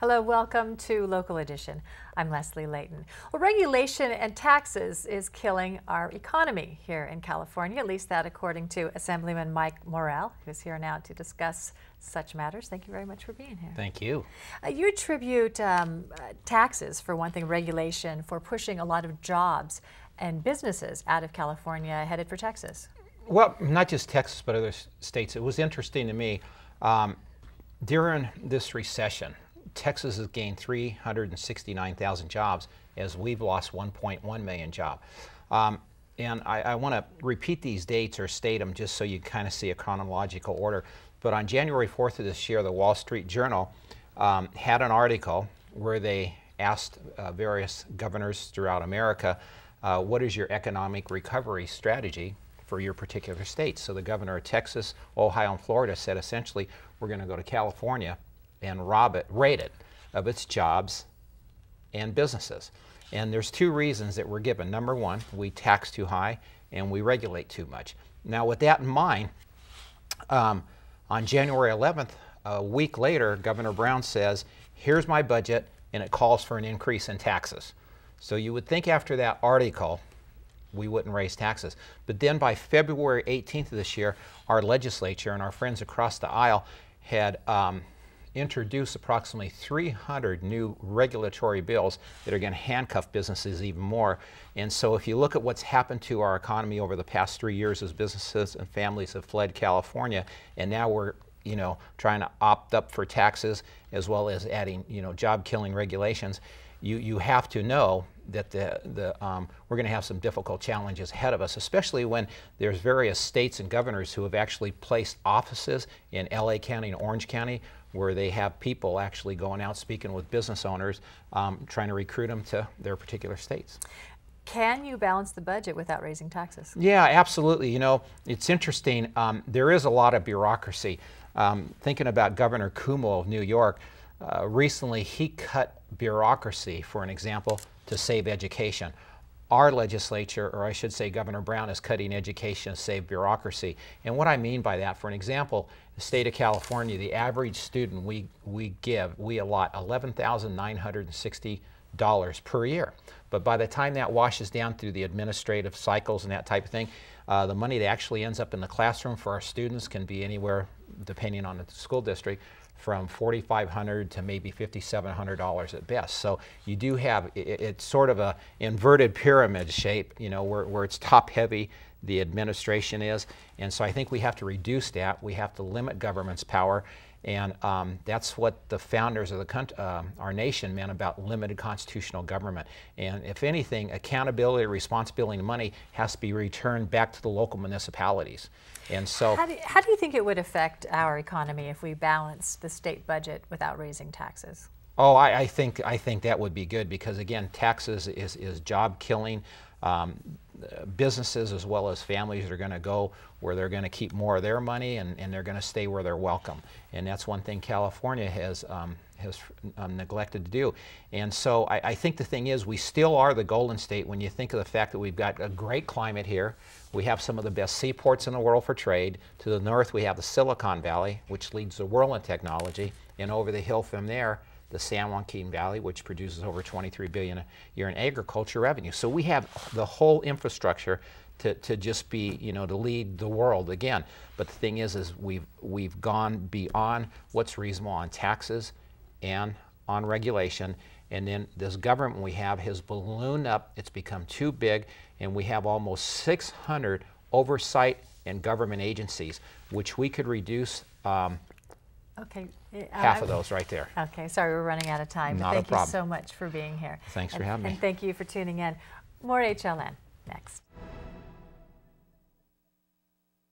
Hello, welcome to Local Edition. I'm Leslie Leyton. Well, regulation and taxes is killing our economy here in California, at least that according to Assemblyman Mike Morrell, who's here now to discuss such matters. Thank you very much for being here. Thank you. You attribute taxes, for one thing, regulation, for pushing a lot of jobs and businesses out of California headed for Texas. Well, not just Texas, but other states. It was interesting to me, during this recession, Texas has gained 369,000 jobs as we've lost 1.1 million jobs. And I want to repeat these dates or state them just so you kind of see a chronological order. But on January 4th of this year, the Wall Street Journal had an article where they asked various governors throughout America, what is your economic recovery strategy for your particular state? So the governor of Texas, Ohio, and Florida said essentially, we're going to go to California and rate it of its jobs and businesses. And there's two reasons that were given. Number one, we tax too high and we regulate too much. Now with that in mind, on January 11th, a week later, Governor Brown says, here's my budget, and it calls for an increase in taxes. So you would think after that article, we wouldn't raise taxes. But then by February 18th of this year, our legislature and our friends across the aisle had introduced approximately 300 new regulatory bills that are going to handcuff businesses even more. And so if you look at what's happened to our economy over the past 3 years as businesses and families have fled California, and now we're trying to opt up for taxes as well as adding job-killing regulations, you have to know that we're going to have some difficult challenges ahead of us, especially when there's various states and governors who have actually placed offices in LA County and Orange County where they have people actually going out speaking with business owners, trying to recruit them to their particular states. Can you balance the budget without raising taxes? Yeah, absolutely. It's interesting. There is a lot of bureaucracy. Thinking about Governor Cuomo of New York, recently he cut bureaucracy, for an example, to save education. Our legislature, or I should say Governor Brown, is cutting education to save bureaucracy. And what I mean by that, for an example, the state of California, the average student we allot $11,960 per year. But by the time that washes down through the administrative cycles and that type of thing, the money that actually ends up in the classroom for our students can be anywhere, depending on the school district, from $4,500 to maybe $5,700 at best. So you do have, it's sort of a inverted pyramid shape, where it's top heavy, the administration is. And so I think we have to reduce that. We have to limit government's power. And that's what the founders of our nation meant about limited constitutional government. And if anything, accountability, responsibility, and money has to be returned back to the local municipalities. And so, how do you think it would affect our economy if we balance the state budget without raising taxes? Oh, I think that would be good, because again, taxes is job killing. Businesses as well as families are going to go where they're going to keep more of their money, and they're going to stay where they're welcome. And that's one thing California has neglected to do. And so I think the thing is, we still are the Golden State when you think of the fact that we've got a great climate here. We have some of the best seaports in the world for trade. To the north, we have the Silicon Valley, which leads the world in technology. And over the hill from there, the San Joaquin Valley, which produces over $23 billion a year in agriculture revenue. So we have the whole infrastructure to just be, to lead the world again. But the thing is we've gone beyond what's reasonable on taxes and on regulation. And then this government we have has ballooned up. It's become too big, and we have almost 600 oversight and government agencies, which we could reduce okay. half of those right there. Okay, sorry, we're running out of time. Not a problem. Thank you so much for being here. Thanks for having me. And thank you for tuning in. More HLN next.